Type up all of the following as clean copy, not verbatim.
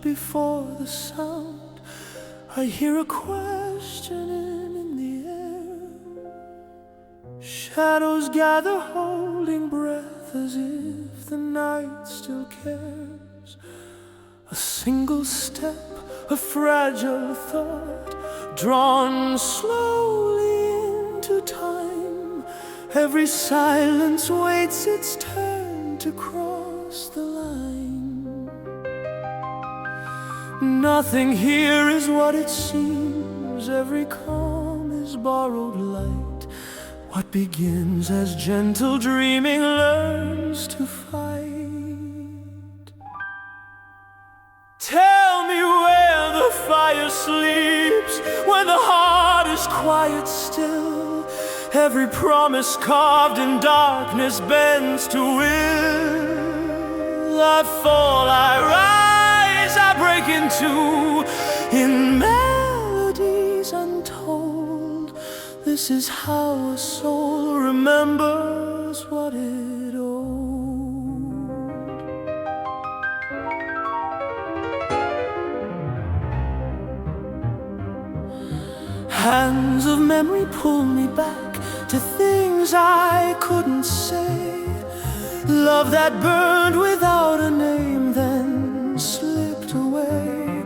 before the sound. I hear a questioning in the air. Shadows gather, holding breath, as if the night still cares. A single step, a fragile thought, drawn slowly into time. Every silence waits its turn to cross the line. Nothing here is what it seems. Every calm is borrowed light. What begins as gentle dreaming learns to fight. Tell me where the fire sleeps, when the heart is quiet still. Every promise carved in darkness bends to will. I fall, I rise, I break in two, in melodies untold. This is how a soul remembers what it owed. Hands of memory pull me back to things I couldn't say. Love that burned without a name, then slipped away.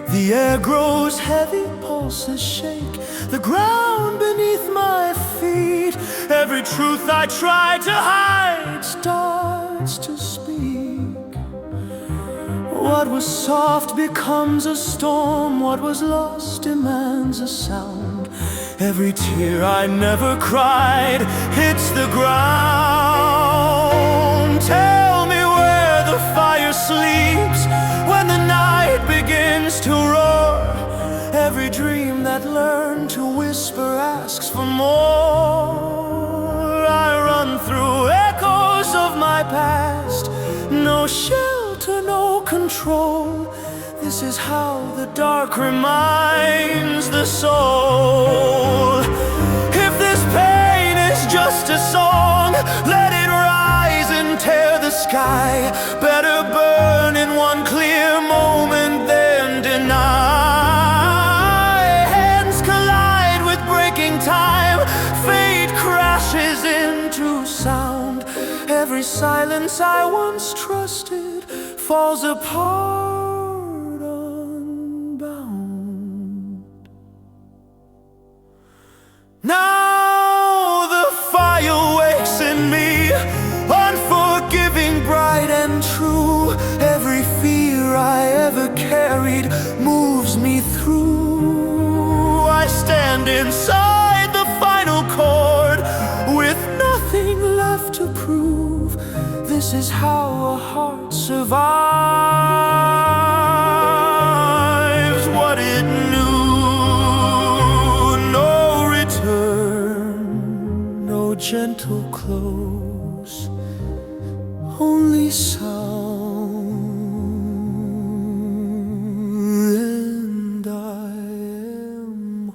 The air grows heavy, pulses shake the ground beneath my feet. Every truth I try to hide starts to speak. What was soft becomes a storm. What was lost demands a sound. Every tear I never cried hits the ground. Tell me where the fire sleeps, when the night begins to roar. Every dream that learned to whisper asks for more. I run through echoes of my past. No shelter, no control. This is how the dark reminds the soul. If this pain is just a song, let it rise and tear the sky. Better burn in one clear moment than deny. Hands collide with breaking time. Fate crashes into sound. Every silence I once trusted falls apart. Now the fire wakes in me, unforgiving, bright and true. Every fear I ever carried moves me through. I stand inside the final chord, with nothing left to prove. This is how a heart survives what it knew. Gentle close, only sound, and I am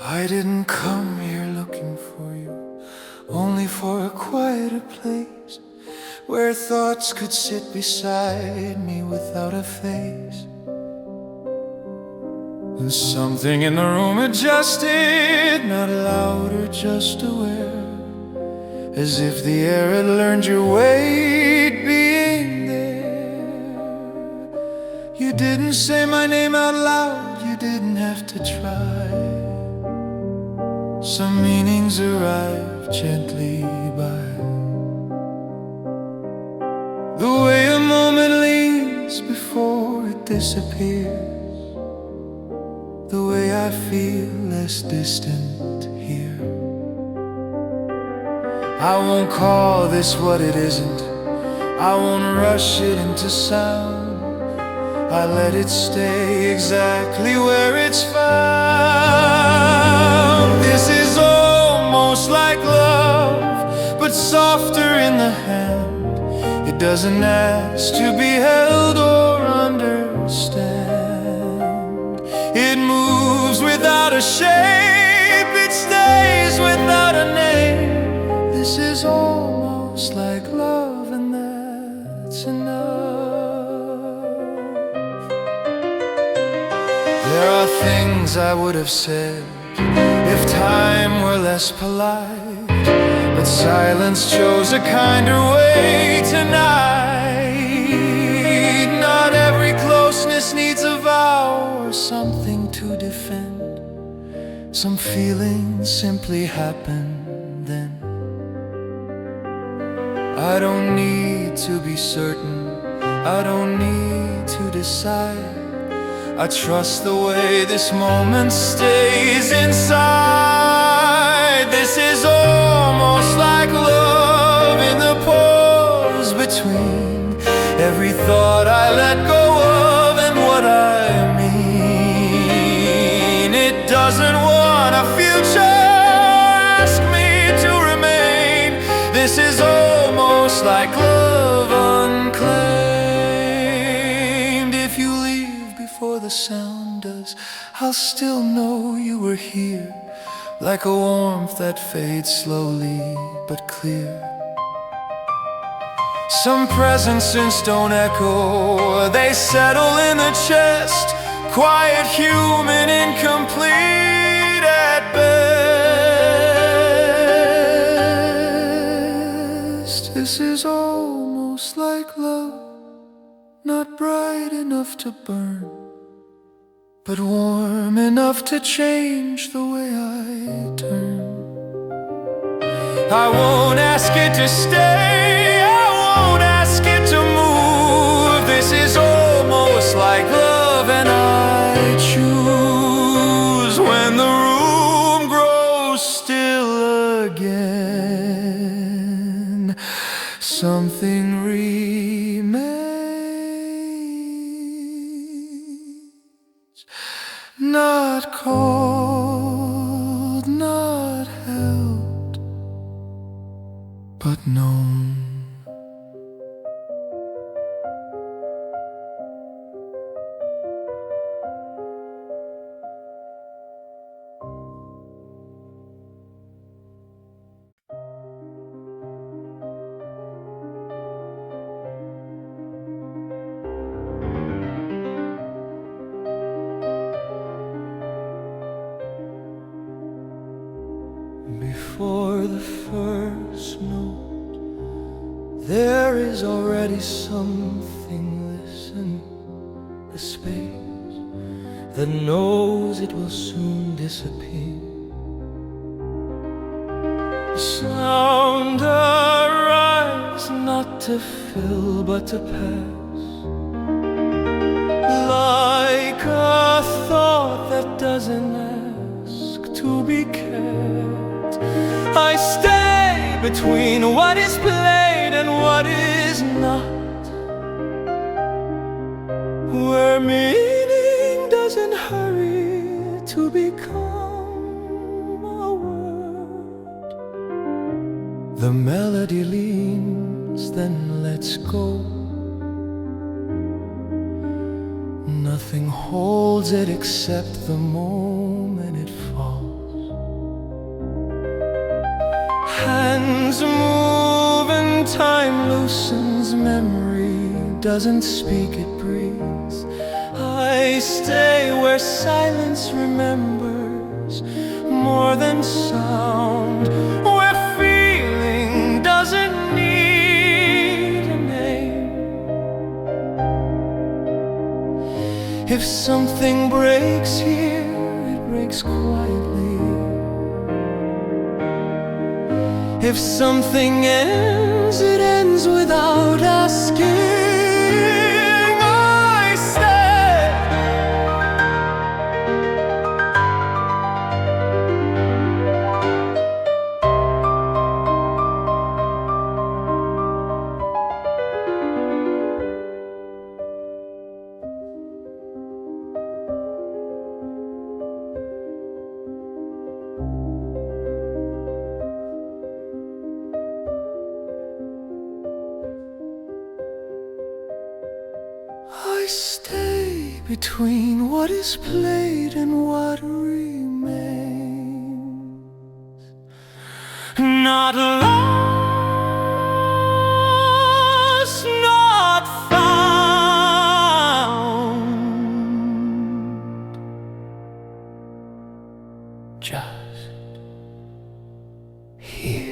I didn't come here looking for you, only for a quieter place, where thoughts could sit beside me without a face. And something in the room adjusted, not loud or just aware, as if the air had learned your weight being there. You didn't say my name out loud, you didn't have to try. Some meanings arrive gently by, the way a moment leaves before it disappears, the way I feel less distant here. I won't call this what it isn't. I won't rush it into sound. I let it stay exactly where it's found. This is almost like love, but softer in the hand. It doesn't ask to be held or understand. It moves without a shape, it stays without a name. This is almost like love, and that's enough. There are things I would have said if time were less polite, but silence chose a kinder way tonight. Not every closeness needs a vow or something to defend. Some feelings simply happen then. I don't need to be certain, I don't need to decide. I trust the way this moment stays inside. This is almost like love in the pause between every thought I let go of and what I mean. It doesn't want a future, ask me to remain. This is almost like love unclaimed. If you leave before the sound does, I'll still know you were here, like a warmth that fades slowly but clear. Some presences don't echo, they settle in the chest, quiet, human, incomplete at best. This is almost like love, not bright enough to burn, but warm enough to change the way I turn. I won't ask it to stay, I won't ask it to move. This is almost like love, and I choose when the room grows still again. Something remains, not cold, not held, but known. Before the first note, there is already something. Listen, the space that knows it will soon disappear. The sound arrives not to fill but to pass, like a thought that doesn't ask to be kept. I stay between what is played and what is not, where meaning doesn't hurry to become a word. The melody leans, then lets go. Nothing holds it except the moment it falls. Hands move and time loosens, memory doesn't speak, it breathes. I stay where silence remembers more than sound, where feeling doesn't need a name. If something breaks here, it breaks quietly. If something ends, it ends without asking. I stay. between what is played and what remains. Not lost, not found, just here.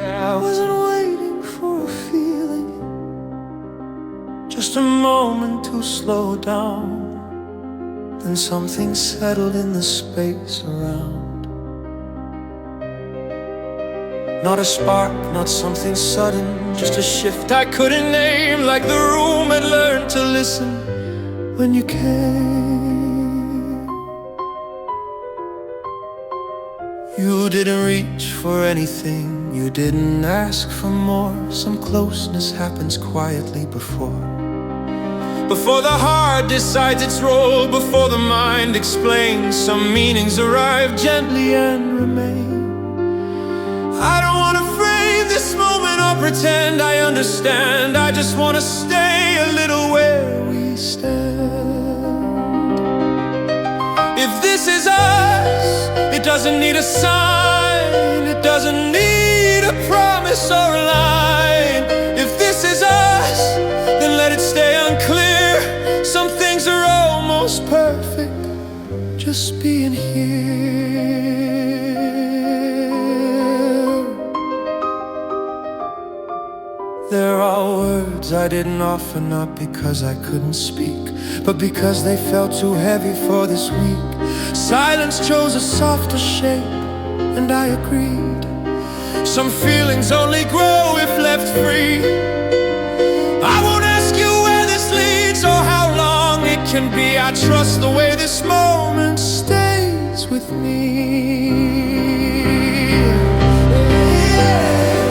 I wasn't waiting for a feeling, just a moment to slow down. Then something settled in the space around. Not a spark, not something sudden, just a shift I couldn't name. Like the room had learned to listen when you came. You didn't reach for anything, you didn't ask for more. Some closeness happens quietly before the heart decides its role, before the mind explains. Some meanings arrive gently and remain. I don't want to frame this moment or pretend I understand. I just want to stay a little where we stand. If this is us, it doesn't need a sign, it doesn't need a promise or a line. If this is us, then let it stay unclear. Some things are almost perfect, just being here. There are words I didn't offer, not because I couldn't speak, but because they felt too heavy for this week. Silence chose a softer shape, and I agreed. Some feelings only grow if left free. I won't ask you where this leads or how long it can be. I trust the way this moment stays with me.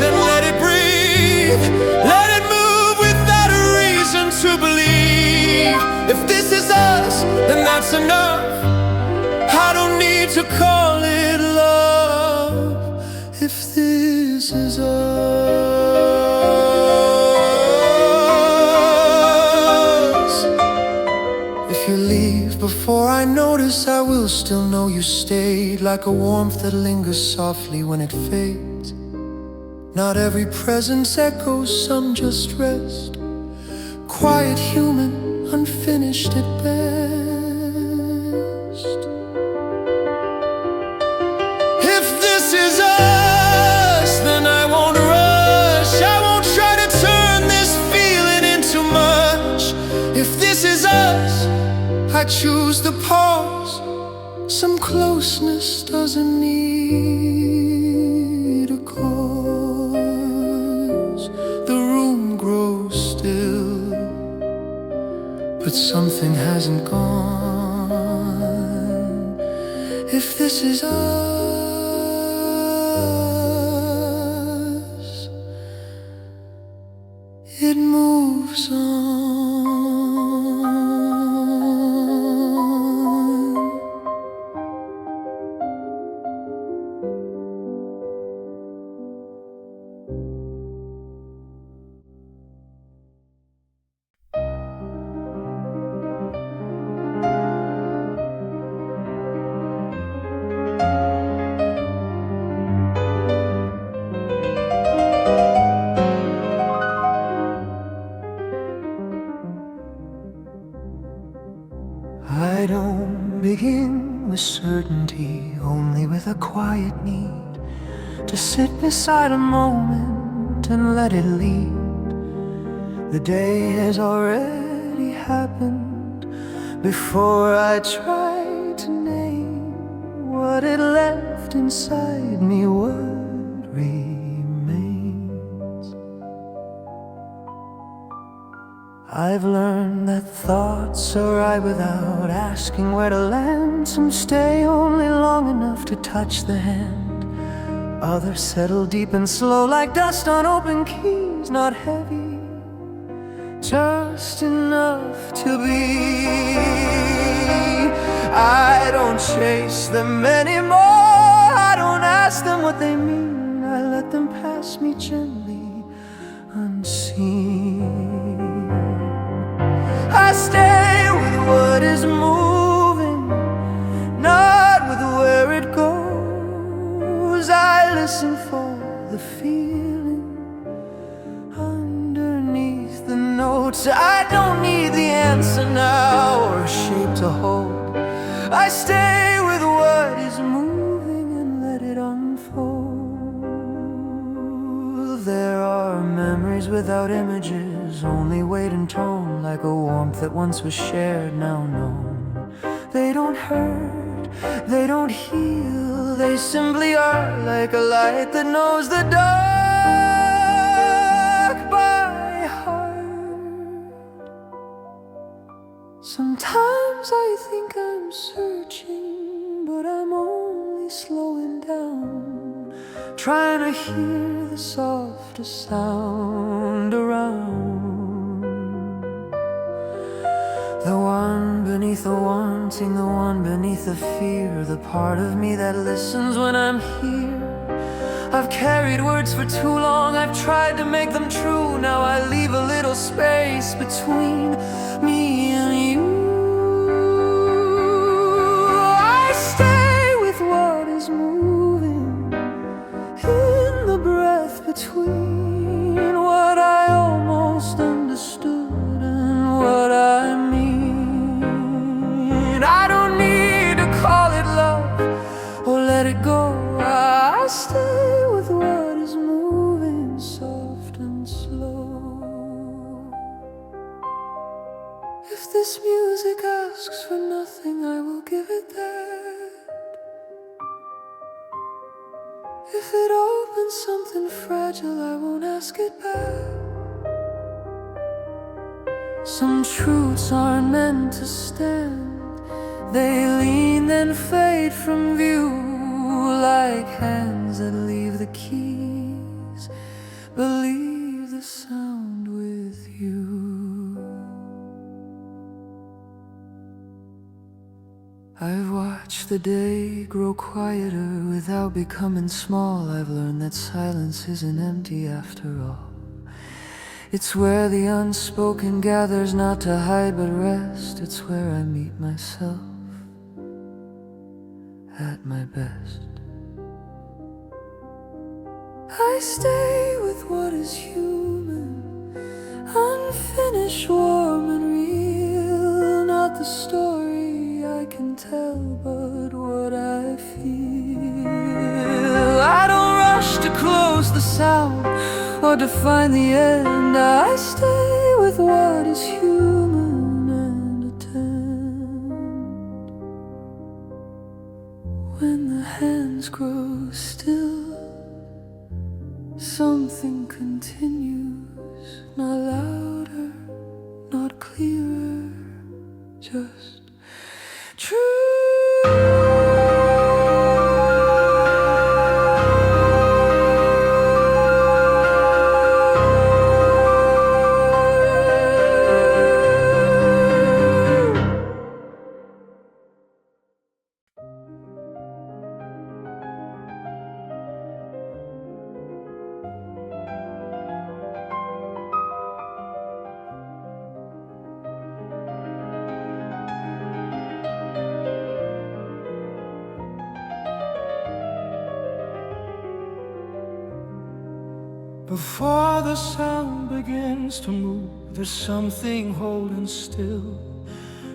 Then let it breathe, let it move without a reason to believe. If this is us, then that's enough. I don't need to call it love. If this is us. If you leave before I notice, I will still know you stayed. Like a warmth that lingers softly when it fades. Not every presence echoes, some just rest. Quiet, human, unfinished at best. If this is us, then I won't rush. I won't try to turn this feeling into much. If this is us, I choose the pause. Some closeness doesn't need a cause. The room grows still, but something hasn't gone. If this is us, it moves on. I don't begin with certainty, only with a quiet need to sit beside a moment and let it lead. The day has already happened before I try to name what it left inside me, what remains. I've learned that thoughts are right without asking where to land. Some stay only long enough to touch the hand. Others settle deep and slow like dust on open keys. Not heavy, just enough to be. I don't chase them anymore. I don't ask them what they mean. I let them pass me gently, unseen. I stay with what is moving, not with where it goes. I listen for the feeling underneath the notes. I don't need the answer now or a shape to hold. I stay with what is moving and let it unfold. There are memories without images, only weight and tone, like a warmth that once was shared, now known. They don't hurt, they don't heal, they simply are like a light that knows the dark by heart. Sometimes I think I'm searching, but I'm only slowing down, trying to hear the softest sound around. The one beneath the wanting, the one beneath the fear, the part of me that listens when I'm here. I've carried words for too long, I've tried to make them true. Now I leave a little space between me and you. I stay with what is moving, in the breath between what I almost understood and what I mean. I don't need to call it love or let it go. I stay with what is moving, soft and slow. If this music asks for nothing, I will give it that. If it opens something fragile, I won't ask it back. Some truths aren't meant to stand, they lean then fade from view, like hands that leave the keys, but leave the sound with you. I've watched the day grow quieter without becoming small. I've learned that silence isn't empty after all. It's where the unspoken gathers, not to hide but rest. It's where I meet myself at my best. I stay with what is human, unfinished, warm and real. Not the story I can tell, but what I feel. I don't rush to close the sound or to find the end. I stay with what is human and attend. When the hands grow still, something continues, not louder, not clearer, just true. Before the sound begins to move, there's something holding still,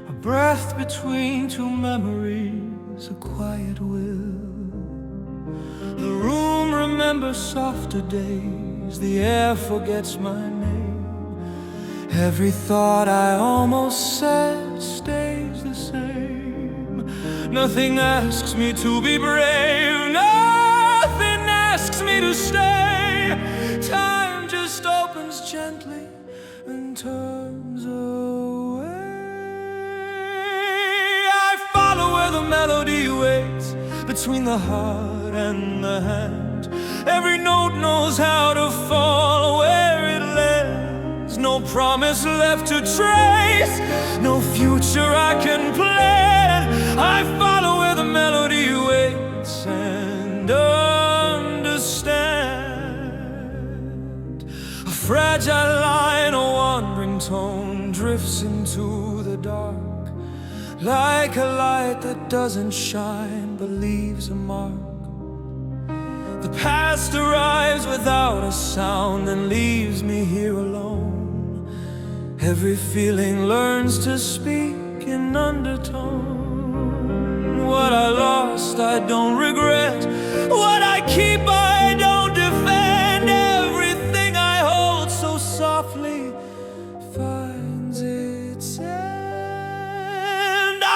a breath between two memories, a quiet will. The room remembers softer days, the air forgets my name. Every thought I almost said stays the same. Nothing asks me to be brave, nothing asks me to stay. Time just opens gently, and turns away. I follow where the melody waits between the heart and the hand. Every note knows how to fall where it lands. No promise left to trace, no future I can plan. I follow where the melody waits and understand. A fragile line, a wandering tone drifts into the dark, like a light that doesn't shine but leaves a mark. The past arrives without a sound and leaves me here alone. Every feeling learns to speak in undertone. What I lost I don't regret, what I keep I don't defend. Everything I hold so softly finds its end.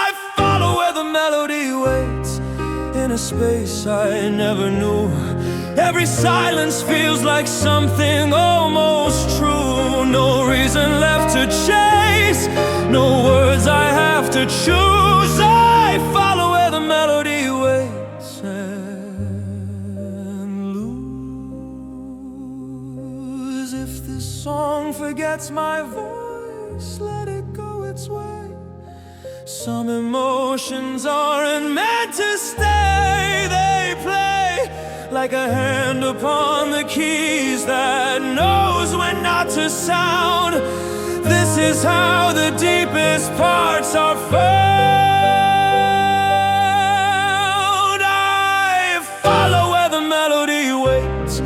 I follow where the melody waits in a space I never knew. Every silence feels like something almost true. No reason left to chase, no words I have to choose. I follow where the melody waits and lose. If this song forgets my voice, let it go its way. Some emotions aren't meant to stay, they play like a hand upon the keys that knows when not to sound. This is how the deepest parts are found. I follow where the melody waits,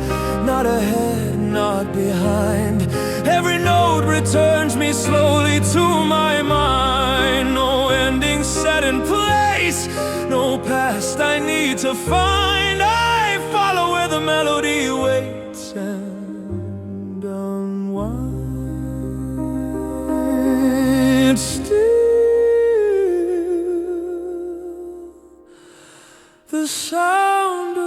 not ahead, not behind. Every note returns me slowly to my mind. No ending set in place, no past I need to find. I follow where the melody waits and unwinds. Still the sound of